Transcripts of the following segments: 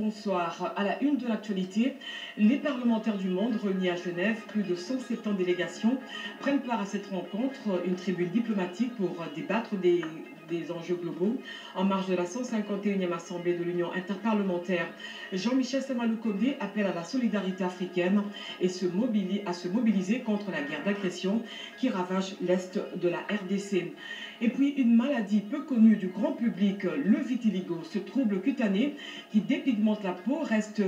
bonsoir. À la une de l'actualité, les parlementaires du monde réunis à Genève, plus de 170 délégations, prennent part à cette rencontre, une tribune diplomatique pour débattre des enjeux globaux. En marge de la 151e Assemblée de l'Union interparlementaire, Jean-Michel Samaloukoundé appelle à la solidarité africaine et à se mobiliser contre la guerre d'agression qui ravage l'Est de la RDC. Et puis une maladie peu connue du grand public, le vitiligo, ce trouble cutané qui dépigmente la peau, reste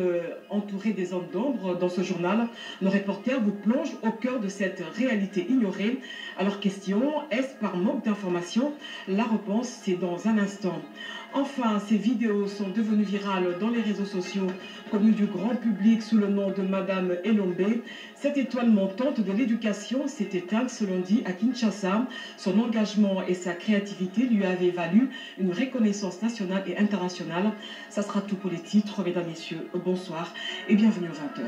entouré des zones d'ombre. Dans ce journal, nos reporters vous plongent au cœur de cette réalité ignorée. Alors question, est-ce par manque d'information? La réponse, c'est dans un instant. Enfin, ces vidéos sont devenues virales dans les réseaux sociaux, connues du grand public sous le nom de Madame Elombe. Cette étoile montante de l'éducation s'est éteinte ce lundi à Kinshasa. Son engagement et sa créativité lui avaient valu une reconnaissance nationale et internationale. Ça sera tout pour les titres, mesdames, messieurs. Bonsoir et bienvenue aux 20h.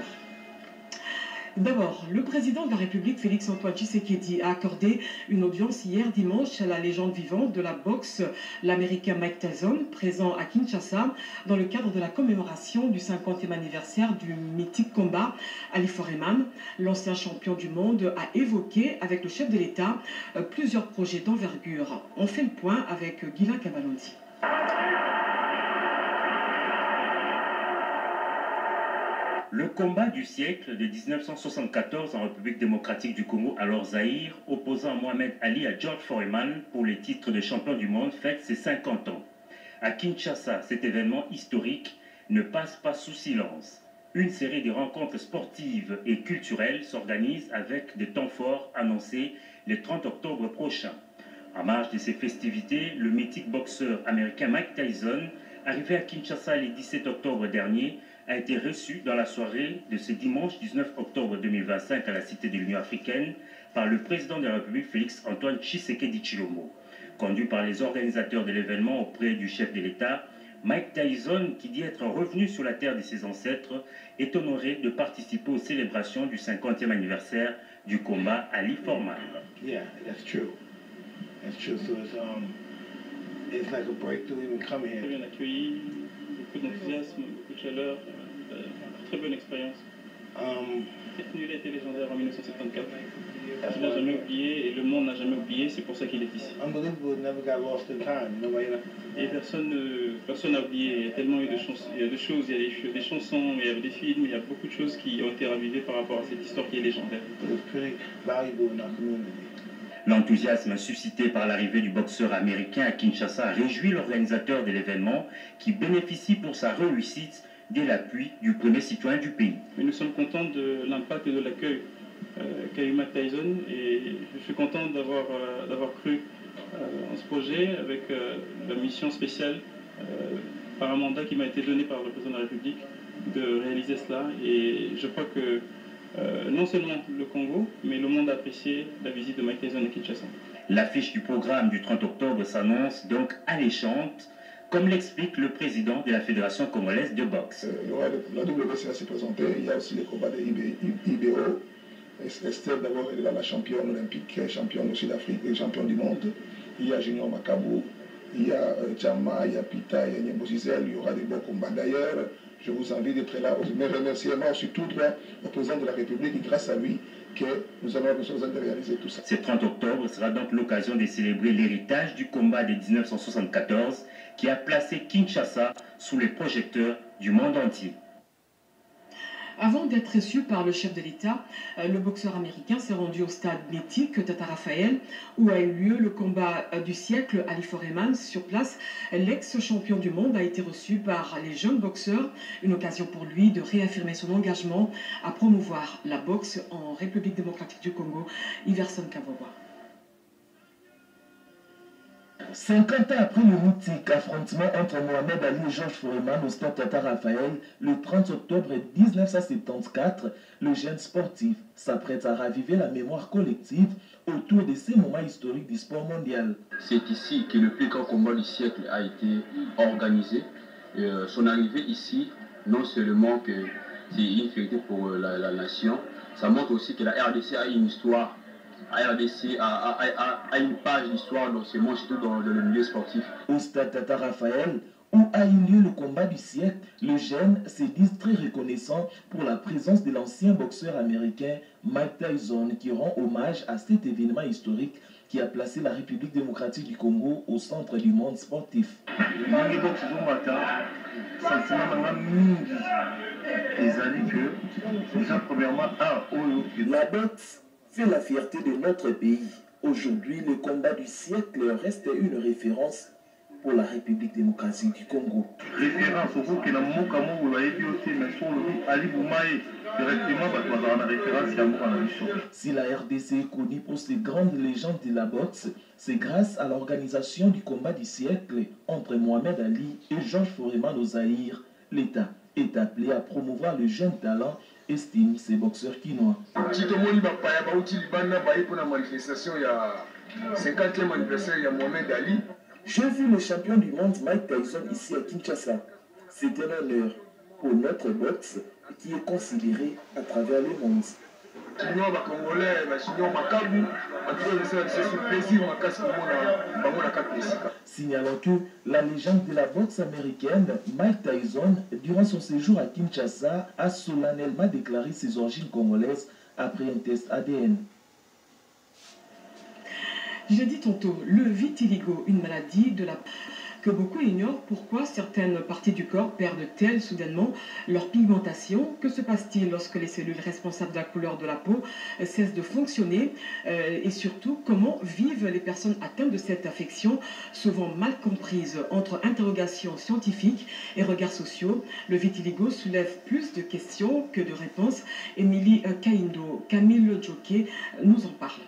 D'abord, le président de la République, Félix-Antoine Tshisekedi, a accordé une audience hier dimanche à la légende vivante de la boxe, l'Américain Mike Tyson, présent à Kinshasa, dans le cadre de la commémoration du 50e anniversaire du mythique combat. Ali Foreman, l'ancien champion du monde, a évoqué avec le chef de l'État plusieurs projets d'envergure. On fait le point avec Guilain Kabalondi. Le combat du siècle de 1974 en République démocratique du Congo, alors Zaïre, opposant Mohamed Ali à George Foreman pour les titres de champion du monde, fête ses 50 ans. À Kinshasa, cet événement historique ne passe pas sous silence. Une série de rencontres sportives et culturelles s'organise avec des temps forts annoncés le 30 octobre prochain. En marge de ces festivités, le mythique boxeur américain Mike Tyson, arrivé à Kinshasa le 17 octobre dernier, a été reçu dans la soirée de ce dimanche 19 octobre 2025 à la Cité de l'Union africaine par le président de la République Félix-Antoine Tshisekedi Tshilombo. Conduit par les organisateurs de l'événement auprès du chef de l'État, Mike Tyson, qui dit être revenu sur la terre de ses ancêtres, est honoré de participer aux célébrations du 50e anniversaire du combat Ali Foreman. Yeah, that's true. That's true. So it's like a breakthrough even coming here. Très bien accueilli, beaucoup d'enthousiasme, beaucoup de chaleur, très bonne expérience. Cette nuit a été légendaire en 1974. Il n'a jamais oublié et le monde n'a jamais oublié, c'est pour ça qu'il est ici. Et personne n'a oublié, il y a tellement eu de choses, il y a des chansons, il y a des films, il y a beaucoup de choses qui ont été ravivées par rapport à cette histoire qui est légendaire. L'enthousiasme suscité par l'arrivée du boxeur américain à Kinshasa réjouit l'organisateur de l'événement qui bénéficie pour sa réussite de l'appui du premier citoyen du pays. Mais nous sommes contents de l'impact et de l'accueil qu'a eu Mike Tyson et je suis content d'avoir cru en ce projet avec la mission spéciale par un mandat qui m'a été donné par le président de la République de réaliser cela et je crois que non seulement le Congo, mais le monde a apprécié la visite de Mike Tyson à Kinshasa. L'affiche du programme du 30 octobre s'annonce donc alléchante, comme l'explique le président de la Fédération congolaise de boxe. La WBC s'est présentée, il y a aussi les combats de IBO. Esther d'abord est la championne olympique, championne aussi d'Afrique et championne du monde. Il y a Junior Makabou, il y a Tchama, il y a Pita, il y a Niembo Zizel, il y aura des beaux combats d'ailleurs. Je vous invite d'être là. Mes remerciements surtout au président de la République et grâce à lui que nous allons réaliser tout ça. Ce 30 octobre sera donc l'occasion de célébrer l'héritage du combat de 1974 qui a placé Kinshasa sous les projecteurs du monde entier. Avant d'être reçu par le chef de l'État, le boxeur américain s'est rendu au stade mythique Tata Raphaël où a eu lieu le combat du siècle Ali Foreman. Sur place, l'ex-champion du monde a été reçu par les jeunes boxeurs, une occasion pour lui de réaffirmer son engagement à promouvoir la boxe en République démocratique du Congo. Iverson Kawawa. 50 ans après le mythique affrontement entre Mohamed Ali et George Foreman au stade Tata Raphaël, le 30 octobre 1974, le jeune sportif s'apprête à raviver la mémoire collective autour de ces moments historiques du sport mondial. C'est ici que le plus grand combat du siècle a été organisé. Son arrivée ici, non seulement que c'est une fierté pour la nation, ça montre aussi que la RDC a une histoire. RDC a une page d'histoire, surtout dans le milieu sportif. Au stade Tata Raphaël, où a eu lieu le combat du siècle, les jeunes se disent très reconnaissants pour la présence de l'ancien boxeur américain Mike Tyson qui rend hommage à cet événement historique qui a placé la République démocratique du Congo au centre du monde sportif. La boxe fait la fierté de notre pays. Aujourd'hui, le combat du siècle reste une référence pour la République démocratique du Congo. Si la RDC est connue pour ses grandes légendes de la boxe, c'est grâce à l'organisation du combat du siècle entre Mohamed Ali et Georges Foreman au Zaïre. L'État est appelé à promouvoir le jeune talent, estime ces boxeurs quinois. 50e anniversaire de Mohamed Ali. J'ai vu le champion du monde Mike Tyson ici à Kinshasa. C'est un honneur pour notre boxe qui est considéré à travers le monde. Signalons que la légende de la boxe américaine, Mike Tyson, durant son séjour à Kinshasa, a solennellement déclaré ses origines congolaises après un test ADN. Je l'ai dit tantôt, le vitiligo, une maladie de la que beaucoup ignorent. Pourquoi certaines parties du corps perdent-elles soudainement leur pigmentation? Que se passe-t-il lorsque les cellules responsables de la couleur de la peau cessent de fonctionner? Et surtout, comment vivent les personnes atteintes de cette affection, souvent mal comprise entre interrogations scientifiques et regards sociaux? Le vitiligo soulève plus de questions que de réponses. Émilie Kaindo, Camille Djoké nous en parle.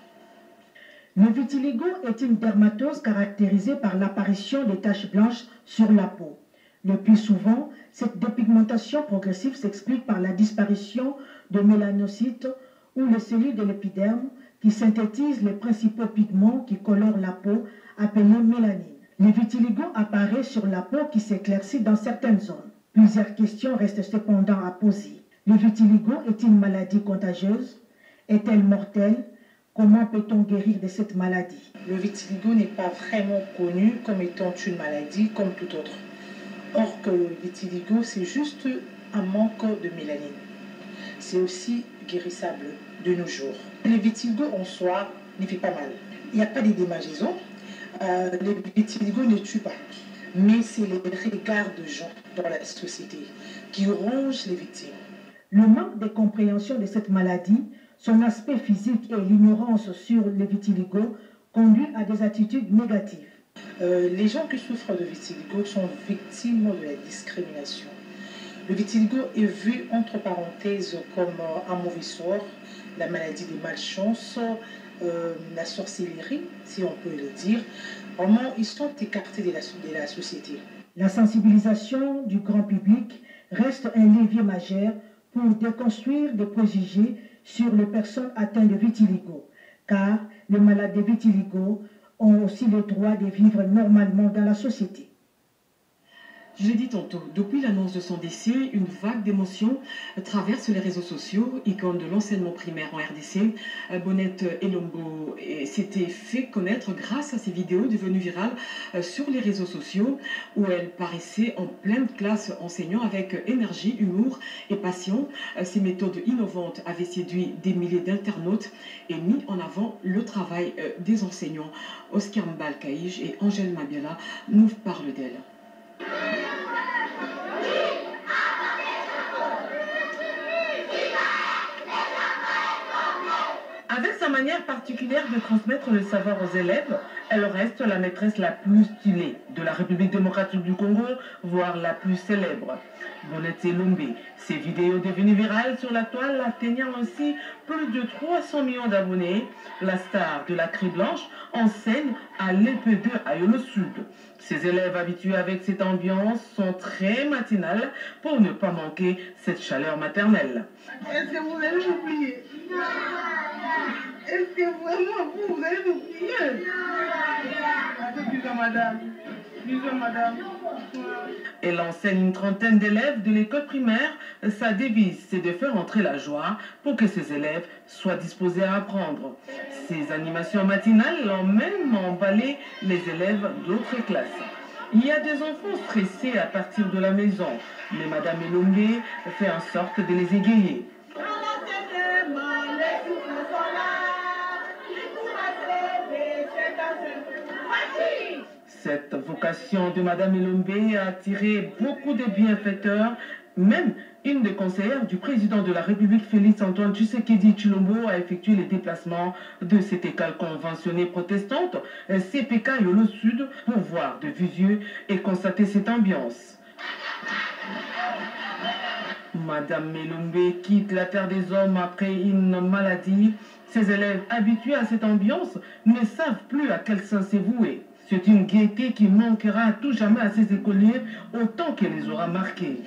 Le vitiligo est une dermatose caractérisée par l'apparition de taches blanches sur la peau. Le plus souvent, cette dépigmentation progressive s'explique par la disparition de mélanocytes ou les cellules de l'épiderme qui synthétisent les principaux pigments qui colorent la peau, appelés mélanine. Le vitiligo apparaît sur la peau qui s'éclaircit dans certaines zones. Plusieurs questions restent cependant à poser. Le vitiligo est une maladie contagieuse? Est-elle mortelle? Comment peut-on guérir de cette maladie? Le vitiligo n'est pas vraiment connu comme étant une maladie comme toute autre. Or que le vitiligo, c'est juste un manque de mélanine. C'est aussi guérissable de nos jours. Le vitiligo en soi ne fait pas mal. Il n'y a pas de démangeaison. Le vitiligo ne tue pas. Mais c'est les regards de gens dans la société qui rongent les victimes. Le manque de compréhension de cette maladie, son aspect physique et l'ignorance sur le vitiligo conduit à des attitudes négatives. Les gens qui souffrent de vitiligo sont victimes de la discrimination. Le vitiligo est vu entre parenthèses comme un mauvais sort, la maladie des malchances, la sorcellerie, si on peut le dire. Vraiment, ils sont écartés de la société. La sensibilisation du grand public reste un levier majeur pour déconstruire des préjugés sur les personnes atteintes de vitiligo, car les malades de vitiligo ont aussi le droit de vivre normalement dans la société. Je l'ai dit tantôt, depuis l'annonce de son décès, une vague d'émotions traverse les réseaux sociaux, icône de l'enseignement primaire en RDC. Bonnette Elombo s'était fait connaître grâce à ses vidéos devenues virales sur les réseaux sociaux, où elle paraissait en pleine classe enseignant avec énergie, humour et passion. Ces méthodes innovantes avaient séduit des milliers d'internautes et mis en avant le travail des enseignants. Oscar Mbalkaïj et Angèle Mabiala nous parlent d'elle. Avec sa manière particulière de transmettre le savoir aux élèves, elle reste la maîtresse la plus stylée de la République démocratique du Congo, voire la plus célèbre. Bonnette Elombo, ses vidéos devenues virales sur la toile atteignant aussi plus de 300 millions d'abonnés. La star de la Crie Blanche enseigne à l'EP2 à Yolo Sud. Ses élèves habitués avec cette ambiance sont très matinales pour ne pas manquer cette chaleur maternelle. Est-ce que vous allez m'oublier? Est-ce que vraiment vous allez m'oublier? Bisous madame. Bisous madame. Elle enseigne une trentaine d'élèves de l'école primaire. Sa devise, c'est de faire entrer la joie pour que ses élèves soient disposés à apprendre. Ces animations matinales ont même emballé les élèves d'autres classes. Il y a des enfants stressés à partir de la maison, mais Madame Elombe fait en sorte de les égayer. Cette vocation de Madame Elombe a attiré beaucoup de bienfaiteurs, même une des conseillères du président de la République, Félix Antoine Tshisekedi Tshilombo, a effectué les déplacements de cette école conventionnée protestante, CPK Yolo Sud, pour voir de visu yeux et constater cette ambiance. Madame Elombe quitte la terre des hommes après une maladie. Ses élèves habitués à cette ambiance ne savent plus à quel sens se vouer. C'est une gaieté qui manquera à tout jamais à ces écoliers autant qu'elle les aura marqués.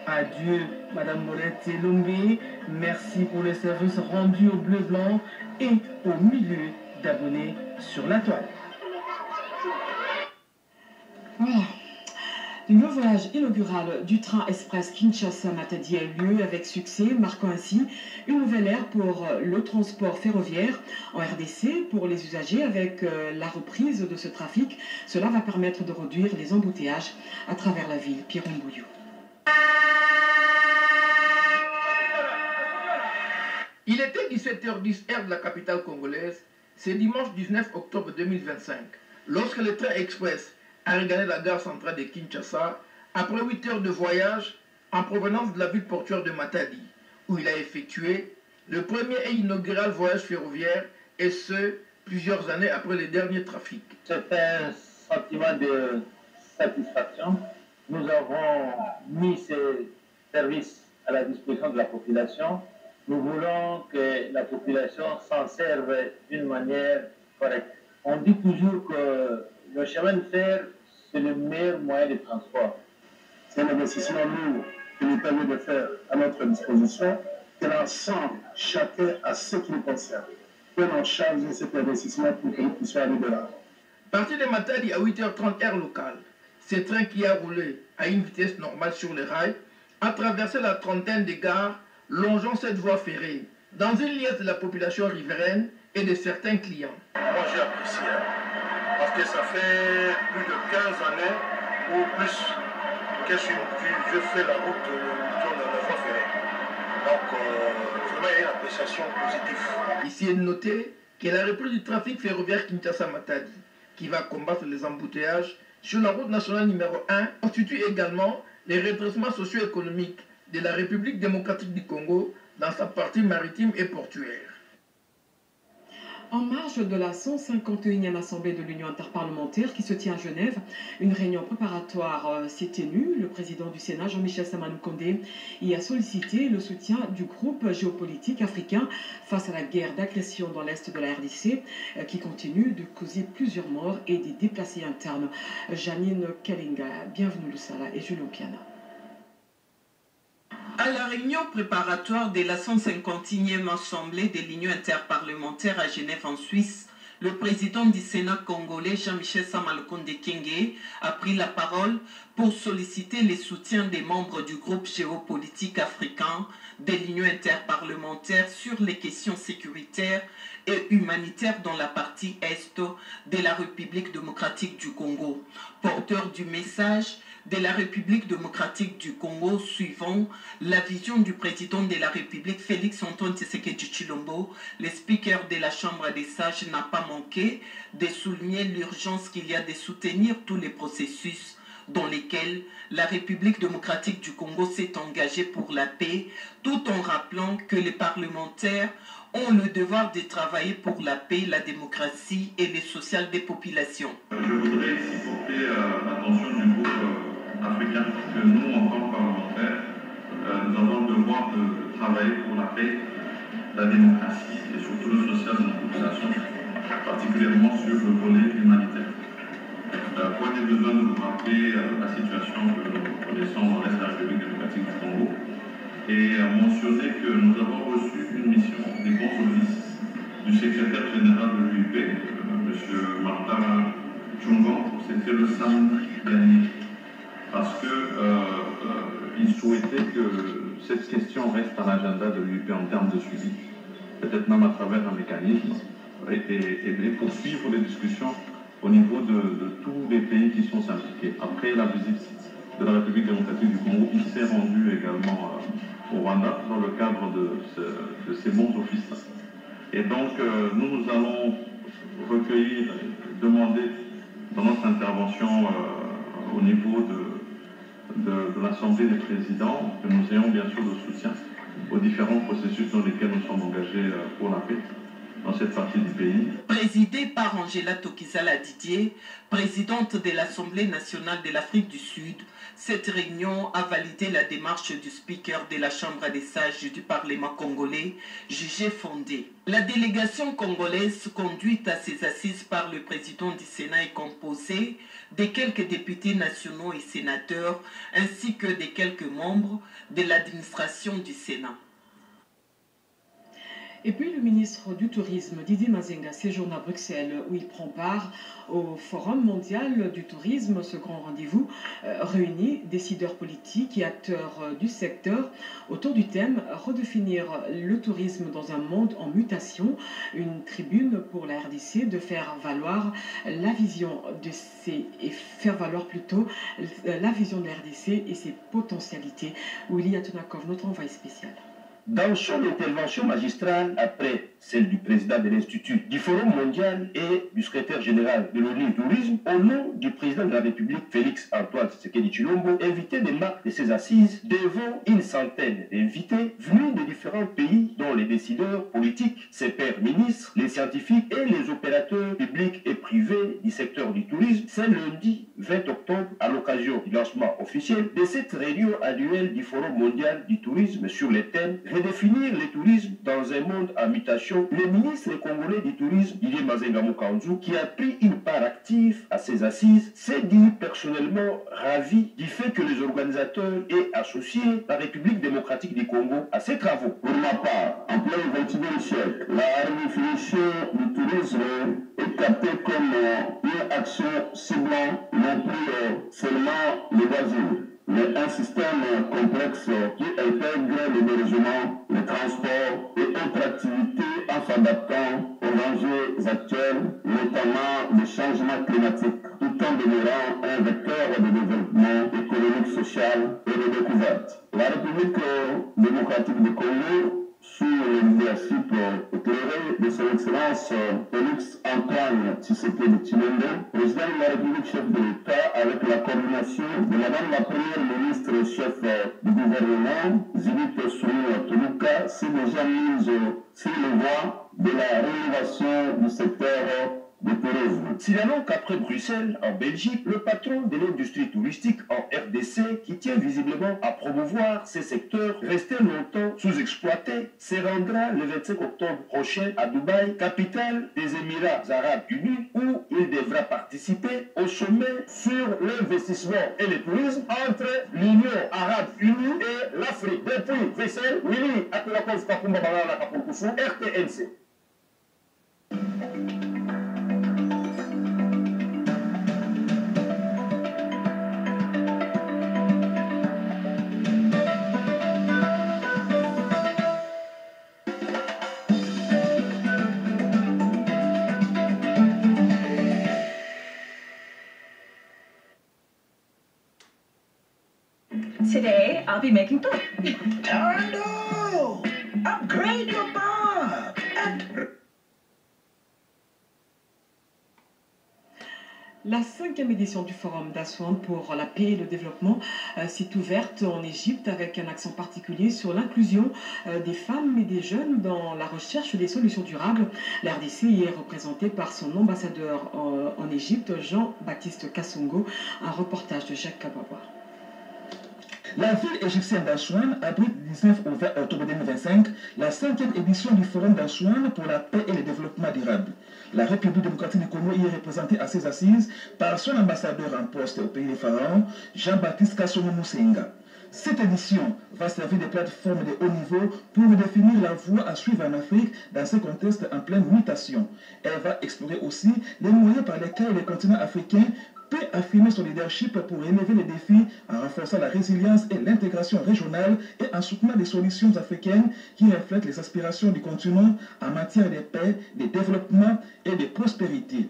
Adieu, Madame Morette Elombe. Merci pour le service rendu au bleu-blanc et au milieu d'abonnés sur la toile. Voilà. Le voyage inaugural du train express Kinshasa-Matadi a eu lieu avec succès, marquant ainsi une nouvelle ère pour le transport ferroviaire en RDC pour les usagers. Avec la reprise de ce trafic, cela va permettre de réduire les embouteillages à travers la ville. Pierre Mbouillou. Il était 17h10 heure de la capitale congolaise, c'est dimanche 19 octobre 2025, lorsque le train express a regagné la gare centrale de Kinshasa après 8 heures de voyage en provenance de la ville portuaire de Matadi, où il a effectué le premier et inaugural voyage ferroviaire, et ce, plusieurs années après le dernier trafic. C'est un sentiment de satisfaction. Nous avons mis ces services à la disposition de la population. Nous voulons que la population s'en serve d'une manière correcte. On dit toujours que le chemin de fer, c'est le meilleur moyen de transport. C'est un investissement lourd que nous permet de faire à notre disposition, que l'ensemble, chacun a ce qui nous concerne. Prenne en charge cet investissement pour que nous puissions aller de là. Parti de Matadi à 8h30 heure locale, ce train qui a roulé à une vitesse normale sur les rails a traversé la trentaine de gares longeant cette voie ferrée, dans une liesse de la population riveraine et de certains clients. Moi j'ai apprécié, parce que ça fait plus de 15 années ou plus que je fais la route de la voie ferrée. Donc vraiment il y a une appréciation positive. Ici est noté que la reprise du trafic ferroviaire Kinshasa-Matadi, qui va combattre les embouteillages sur la route nationale numéro 1, constitue également les redressements socio-économiques de la République démocratique du Congo dans sa partie maritime et portuaire. En marge de la 151e Assemblée de l'Union interparlementaire qui se tient à Genève, une réunion préparatoire s'est tenue. Le président du Sénat, Jean-Michel Samaloukonde, y a sollicité le soutien du groupe géopolitique africain face à la guerre d'agression dans l'est de la RDC qui continue de causer plusieurs morts et des déplacés internes. Janine Kalinga, bienvenue Lusala et Julien Piana. À la réunion préparatoire de la 151e Assemblée de l'Union interparlementaire à Genève en Suisse, le président du Sénat congolais Jean-Michel Samaloukonde Kyenge a pris la parole pour solliciter le soutien des membres du groupe géopolitique africain de l'Union interparlementaire sur les questions sécuritaires et humanitaires dans la partie est de la République démocratique du Congo. Porteur du message de la République démocratique du Congo suivant la vision du président de la République Félix Antoine Tshisekedi Tshilombo, le speaker de la Chambre des sages n'a pas manqué de souligner l'urgence qu'il y a de soutenir tous les processus dans lesquels la République démocratique du Congo s'est engagée pour la paix, tout en rappelant que les parlementaires ont le devoir de travailler pour la paix, la démocratie et le social des populations. Je voudrais ici porter l'attention du groupe africain que nous, en tant que parlementaires, nous avons le devoir de travailler pour la paix, la démocratie et surtout le social de nos populations, particulièrement sur le volet humanitaire. Point des besoins de vous rappeler la situation que nous connaissons dans l'Est de la République démocratique du Congo et mentionner que nous avons reçu une mission des bons services du secrétaire général de l'UIP, M. Martin Tchungon, c'était le samedi dernier, parce qu'il souhaitait que cette question reste à l'agenda de l'UIP en termes de suivi, peut-être même à travers un mécanisme, et poursuivre les discussions au niveau de tous les pays qui sont impliqués. Après la visite de la République démocratique du Congo, il s'est rendu également au Rwanda dans le cadre de ces bons offices. Et donc, nous allons recueillir, demander dans notre intervention au niveau de l'Assemblée des présidents que nous ayons bien sûr le soutien aux différents processus dans lesquels nous sommes engagés pour la paix dans cette partie du pays. Présidée par Angela Tokizala Didier, présidente de l'Assemblée nationale de l'Afrique du Sud, cette réunion a validé la démarche du speaker de la Chambre des sages du Parlement congolais, jugée fondée. La délégation congolaise conduite à ces assises par le président du Sénat est composée de quelques députés nationaux et sénateurs, ainsi que de quelques membres de l'administration du Sénat. Et puis le ministre du Tourisme, Didier Mazenga, séjourne à Bruxelles où il prend part au Forum mondial du tourisme. Ce grand rendez-vous réunit décideurs politiques et acteurs du secteur autour du thème « Redéfinir le tourisme dans un monde en mutation ». Une tribune pour la RDC de faire valoir la vision de la vision de la RDC et ses potentialités. Willy Atunakov, notre envoyé spécial. Dans son intervention magistrale, après celle du président de l'Institut du Forum mondial et du secrétaire général de l'ONU Tourisme, au nom du président de la République, Félix Antoine Tshisekedi Tshilombo, invité des marques de ses assises devant une centaine d'invités venus de différents pays, dont les décideurs politiques, ses pairs ministres, les scientifiques et les opérateurs publics et privés du secteur du tourisme. C'est lundi 20 octobre, à l'occasion du lancement officiel de cette réunion annuelle du Forum mondial du tourisme sur les thèmes redéfinir le tourisme dans un monde en mutation. Le ministre congolais du tourisme, Didier Mazenga Mokanzu, qui a pris une part active à ces assises, s'est dit personnellement ravi du fait que les organisateurs aient associé la République démocratique du Congo à ces travaux. Pour ma part, en plein XXIe siècle, la redéfinition du tourisme est captée comme une action ciblant non plus seulement les loisirs, mais un système complexe qui intègre l'hébergement, le transport et autres activités en s'adaptant aux enjeux actuels, notamment le changement climatique, tout en demeurant un vecteur de développement économique, social et de découverte. La République démocratique du Congo, sous le leadership éclairé de son Excellence Félix Antoine Tshisekedi Tshilombo, président de la République, chef de l'État, avec la coordination de Madame la Première ministre, chef du gouvernement, Zilip Soumou Toluka, s'est déjà mise sur le voie de la rénovation du secteur du tourisme. Signalons qu'après Bruxelles, en Belgique, le patron de l'industrie touristique en RDC, qui tient visiblement à promouvoir ces secteurs restés longtemps sous-exploités, se rendra le 25 octobre prochain à Dubaï, capitale des Émirats Arabes Unis, où il devra participer au sommet sur l'investissement et le tourisme entre l'Union Arabe Unie et l'Afrique. Depuis Bruxelles, Willy Atunakov Kakumba Balala Kapurkusu, RTNC. Today, I'll be making toy. Tando! Upgrade your bob! La 5e édition du Forum d'Assouan pour la paix et le développement s'est ouverte en Égypte avec un accent particulier sur l'inclusion des femmes et des jeunes dans la recherche des solutions durables. La RDC y est représentée par son ambassadeur en Égypte, Jean-Baptiste Kassongo. Un reportage de Jacques Kabawa. La ville égyptienne d'Assouan abrite du 19 au 20 octobre 2025 la 5e édition du Forum d'Assouan pour la paix et le développement durable. La République démocratique du Congo y est représentée à ses assises par son ambassadeur en poste au pays des pharaons, Jean-Baptiste Kassongo Moussenga. Cette édition va servir de plateforme de haut niveau pour définir la voie à suivre en Afrique dans ce contexte en pleine mutation. Elle va explorer aussi les moyens par lesquels le continent africain peut affirmer son leadership pour relever les défis en renforçant la résilience et l'intégration régionale et en soutenant des solutions africaines qui reflètent les aspirations du continent en matière de paix, de développement et de prospérité.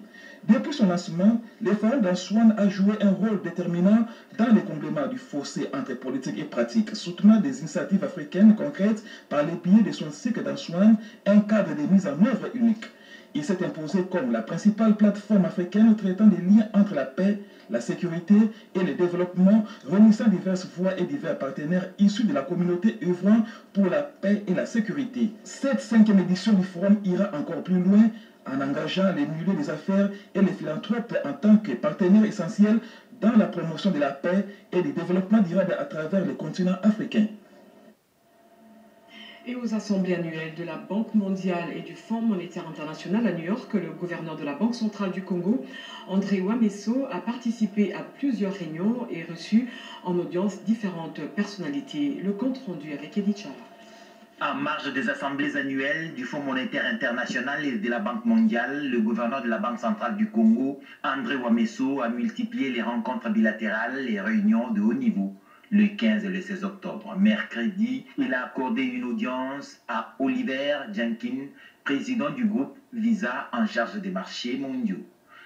Depuis son lancement, le forum d'Ansoine a joué un rôle déterminant dans le comblement du fossé entre politique et pratique, soutenant des initiatives africaines concrètes par le biais de son cycle d'Ansoine, un cadre de mise en œuvre unique. Il s'est imposé comme la principale plateforme africaine traitant des liens entre la paix, la sécurité et le développement, réunissant diverses voix et divers partenaires issus de la communauté œuvrant pour la paix et la sécurité. Cette 5e édition du forum ira encore plus loin en engageant les milieux des affaires et les philanthropes en tant que partenaires essentiels dans la promotion de la paix et du développement durable à travers le continent africain. Et aux assemblées annuelles de la Banque mondiale et du Fonds monétaire international à New York, le gouverneur de la Banque centrale du Congo, André Wameso, a participé à plusieurs réunions et reçu en audience différentes personnalités. Le compte rendu avec Edith Chala. En marge des assemblées annuelles du Fonds monétaire international et de la Banque mondiale, le gouverneur de la Banque centrale du Congo, André Wameso, a multiplié les rencontres bilatérales et réunions de haut niveau. Le 15 et le 16 octobre, mercredi, il a accordé une audience à Oliver Jenkins, président du groupe Visa en charge des marchés mondiaux.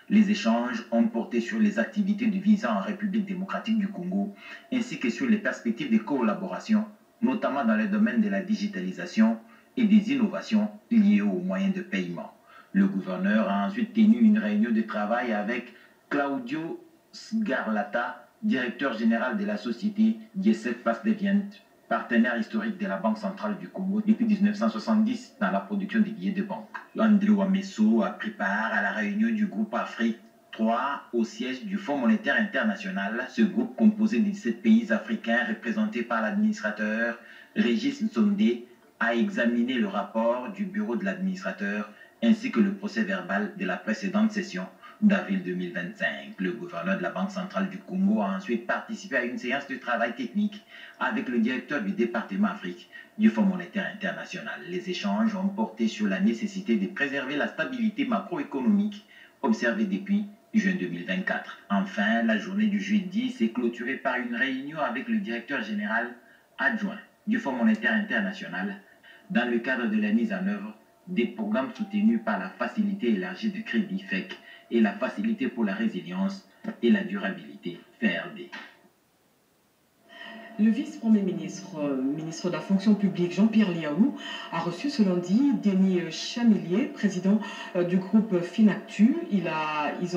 Les échanges ont porté sur les activités de Visa en République démocratique du Congo, ainsi que sur les perspectives de collaboration, notamment dans le domaine de la digitalisation et des innovations liées aux moyens de paiement. Le gouverneur a ensuite tenu une réunion de travail avec Claudio Sgarlata, directeur général de la société Gesset Pasdevient, partenaire historique de la Banque centrale du Congo depuis 1970 dans la production des billets de banque. André Wameso a pris part à la réunion du groupe Afrique 3 au siège du Fonds monétaire international. Ce groupe composé de 17 pays africains représentés par l'administrateur Régis Nsondé a examiné le rapport du bureau de l'administrateur ainsi que le procès verbal de la précédente session d'avril 2025. Le gouverneur de la Banque centrale du Congo a ensuite participé à une séance de travail technique avec le directeur du département Afrique du Fonds monétaire international. Les échanges ont porté sur la nécessité de préserver la stabilité macroéconomique observée depuis juin 2024. Enfin, la journée du jeudi s'est clôturée par une réunion avec le directeur général adjoint du Fonds monétaire international dans le cadre de la mise en œuvre des programmes soutenus par la Facilité élargie de crédit FEC et la Facilité pour la résilience et la durabilité FRD. Le vice-premier ministre, ministre de la fonction publique Jean-Pierre Liaou, a reçu ce lundi Denis Chamillier, président du groupe Finactu. Ils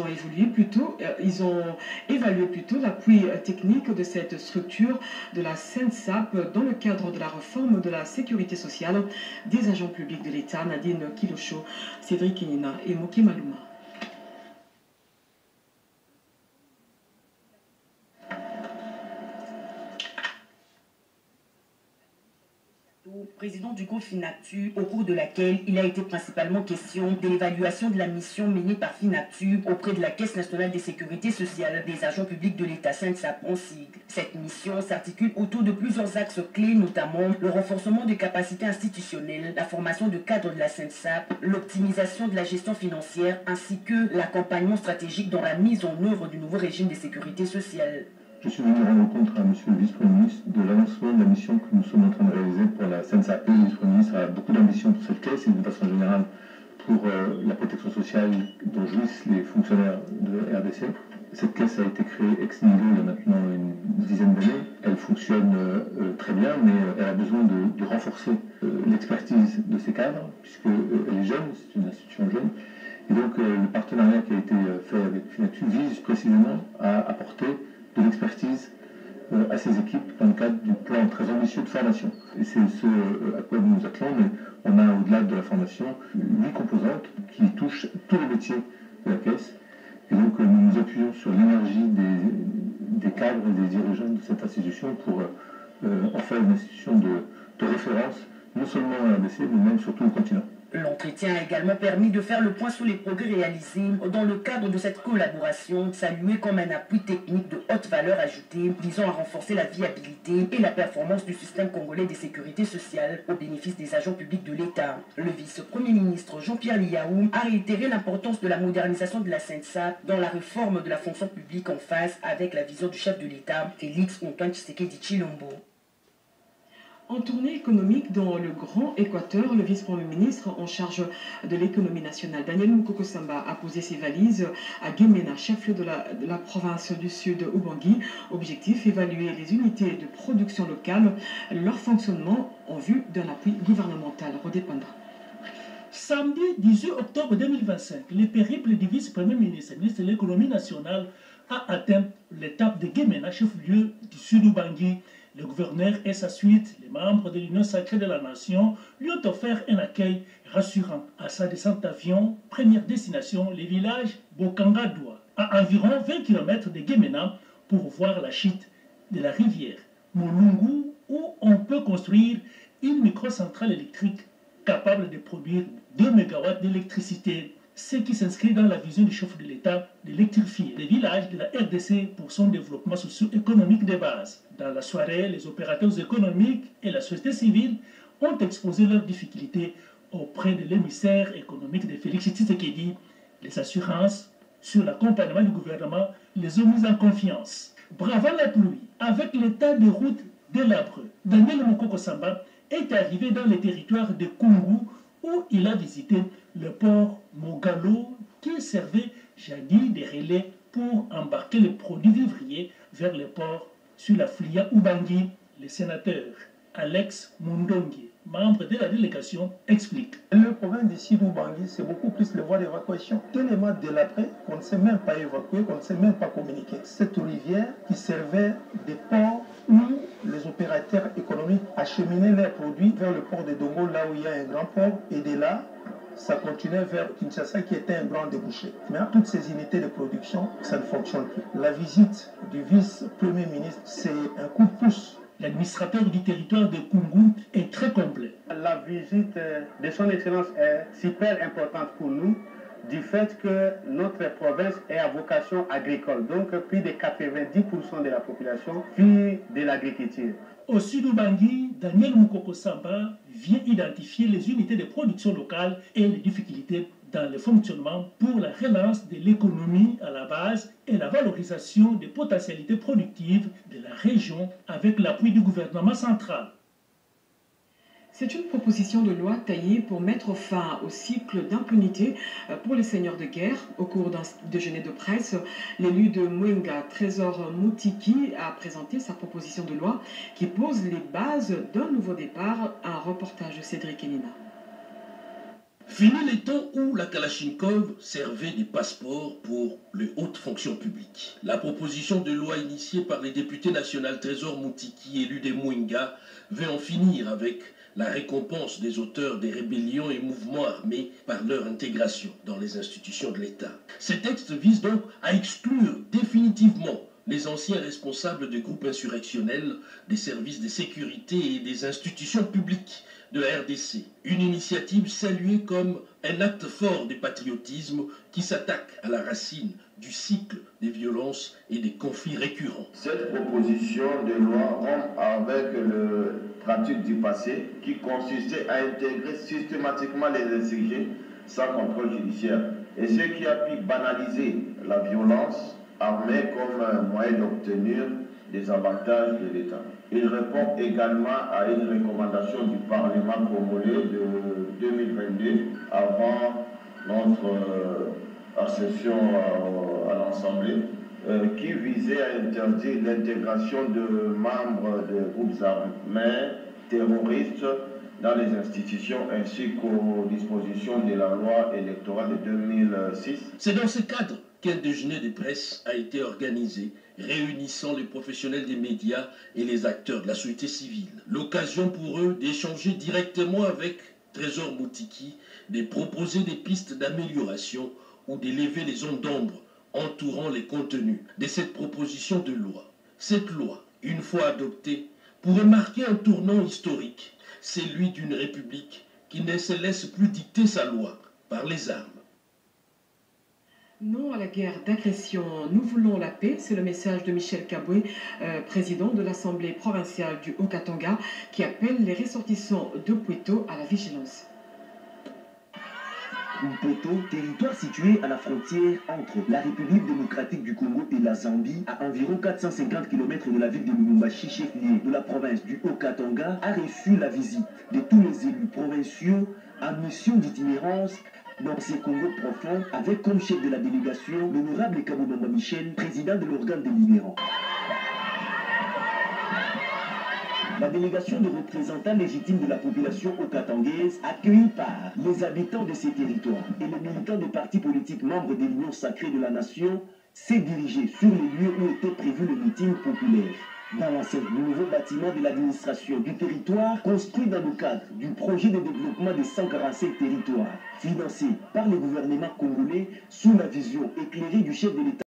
ont évalué plutôt l'appui technique de cette structure de la SENSAP dans le cadre de la réforme de la sécurité sociale des agents publics de l'État. Nadine Kilocho, Cédric Nina et Moki Maluma. Président du groupe Finactu, au cours de laquelle il a été principalement question de l'évaluation de la mission menée par Finactu auprès de la Caisse nationale de sécurité sociale des agents publics de l'État, SENSAP en sigle. Cette mission s'articule autour de plusieurs axes clés, notamment le renforcement des capacités institutionnelles, la formation de cadres de la SENSAP, l'optimisation de la gestion financière, ainsi que l'accompagnement stratégique dans la mise en œuvre du nouveau régime de sécurité sociale. Je suis venu rendre compte à M. le vice-premier ministre de l'avancement de la mission que nous sommes en train de réaliser pour la SENSAP. Le vice-premier ministre a beaucoup d'ambition pour cette caisse et de façon générale pour la protection sociale dont jouissent les fonctionnaires de RDC. Cette caisse a été créée ex nihilo il y a maintenant une dizaine d'années. Elle fonctionne très bien, mais elle a besoin de renforcer l'expertise de ses cadres, puisqu'elle est jeune, c'est une institution jeune. Et donc le partenariat qui a été fait avec Finactu vise précisément à apporter de l'expertise à ces équipes dans le cadre du plan très ambitieux de formation. Et c'est ce à quoi nous nous attelons, mais on a au-delà de la formation 8 composantes qui touchent tous les métiers de la caisse. Et donc nous nous appuyons sur l'énergie des cadres et des dirigeants de cette institution pour en faire une institution de référence, non seulement à RDC, mais même sur tout le continent. L'entretien a également permis de faire le point sur les progrès réalisés dans le cadre de cette collaboration, saluée comme un appui technique de haute valeur ajoutée visant à renforcer la viabilité et la performance du système congolais de sécurité sociale au bénéfice des agents publics de l'État. Le vice-premier ministre Jean-Pierre Liaou a réitéré l'importance de la modernisation de la SENSAP dans la réforme de la fonction publique en phase avec la vision du chef de l'État, Félix Antoine Tshisekedi Tshilombo. En tournée économique dans le Grand Équateur, le vice-premier ministre en charge de l'économie nationale, Daniel Mukoko Samba, a posé ses valises à Guémena, chef-lieu de la province du Sud Ubangui. Objectif, évaluer les unités de production locale, leur fonctionnement en vue d'un appui gouvernemental. Redépendant. Samedi 18 octobre 2025, le périple du vice-premier ministre, ministre de l'économie nationale, a atteint l'étape de Guémena, chef-lieu du Sud Ubangui. Le gouverneur et sa suite, les membres de l'Union sacrée de la nation, lui ont offert un accueil rassurant. À sa descente d'avion, première destination, le village Bokangadoua, à environ 20 km de Guémena, pour voir la chute de la rivière Molungu, où on peut construire une microcentrale électrique capable de produire 2 MW d'électricité, ce qui s'inscrit dans la vision du chef de l'État d'électrifier les villages de la RDC pour son développement socio-économique de base. Dans la soirée, les opérateurs économiques et la société civile ont exposé leurs difficultés auprès de l'émissaire économique de Félix Tshisekedi. Les assurances sur l'accompagnement du gouvernement les ont mises en confiance. Bravant la pluie, avec l'état de route délabreux, Daniel Mukoko Samba est arrivé dans les territoires de Kungu où il a visité le port Mogalo qui servait jadis de relais pour embarquer les produits vivriers vers le port sur la Flia Ubangui. Le sénateur Alex Mundongi, membre de la délégation, explique. Le problème d'ici d'Ubangui, c'est beaucoup plus les voies d'évacuation. Tellement délabré qu'on ne sait même pas évacuer, qu'on ne sait même pas communiquer. Cette rivière qui servait des ports où les opérateurs économiques acheminaient leurs produits vers le port de Dongo, là où il y a un grand port, et de là, ça continuait vers Kinshasa qui était un grand débouché. Mais à toutes ces unités de production, ça ne fonctionne plus. La visite du vice-premier ministre, c'est un coup de pouce. L'administrateur du territoire de Kungu est très complet. La visite de son Excellence est super importante pour nous, du fait que notre province est à vocation agricole. Donc plus de 90% de la population vit de l'agriculture. Au sud Ubangui, Daniel Mukoko Samba vient identifier les unités de production locale et les difficultés dans le fonctionnement pour la relance de l'économie à la base et la valorisation des potentialités productives de la région avec l'appui du gouvernement central. C'est une proposition de loi taillée pour mettre fin au cycle d'impunité pour les seigneurs de guerre. Au cours d'un déjeuner de presse, l'élu de Mwenga, Trésor Moutiki, a présenté sa proposition de loi qui pose les bases d'un nouveau départ. Un reportage de Cédric Enina. Fini les temps où la Kalachnikov servait de passeport pour les hautes fonctions publiques. La proposition de loi initiée par les députés nationaux Trésor Moutiki, élu de Mwenga, veut en finir avec la récompense des auteurs des rébellions et mouvements armés par leur intégration dans les institutions de l'État. Ces textes visent donc à exclure définitivement les anciens responsables de groupes insurrectionnels, des services de sécurité et des institutions publiques de la RDC. Une initiative saluée comme un acte fort de patriotisme qui s'attaque à la racine du cycle des violences et des conflits récurrents. Cette proposition de loi rompt avec le pratique du passé qui consistait à intégrer systématiquement les insurgés sans contrôle judiciaire et ce qui a pu banaliser la violence armée comme moyen d'obtenir des avantages de l'État. Il répond également à une recommandation du Parlement congolais de 2022 avant notre accession à l'Assemblée qui visait à interdire l'intégration de membres de groupes armés terroristes dans les institutions ainsi qu'aux dispositions de la loi électorale de 2006. C'est dans ce cadre qu'un déjeuner de presse a été organisé, réunissant les professionnels des médias et les acteurs de la société civile. L'occasion pour eux d'échanger directement avec Trésor Moutiki, de proposer des pistes d'amélioration ou d'élever les ondes d'ombre entourant les contenus de cette proposition de loi. Cette loi, une fois adoptée, pourrait marquer un tournant historique, celui d'une république qui ne se laisse plus dicter sa loi par les armes. Non à la guerre d'agression, nous voulons la paix, c'est le message de Michel Kabwe, président de l'Assemblée provinciale du Haut-Katanga, qui appelle les ressortissants de Pweto à la vigilance. Mpoto, territoire situé à la frontière entre la République démocratique du Congo et la Zambie, à environ 450 km de la ville de Lubumbashi, chef-lieu de la province du Haut-Katanga, a reçu la visite de tous les élus provinciaux en mission d'itinérance dans ces Congos profonds, avec comme chef de la délégation l'honorable Kaboumbamba Michel, président de l'organe délibérant. La délégation de représentants légitimes de la population haut-katangaise, accueillie par les habitants de ces territoires et les militants des partis politiques membres de l'Union sacrée de la nation, s'est dirigée sur les lieux où était prévu le meeting populaire. Dans l'enceinte du nouveau bâtiment de l'administration du territoire, construit dans le cadre du projet de développement des 145 territoires, financé par le gouvernement congolais sous la vision éclairée du chef de l'État.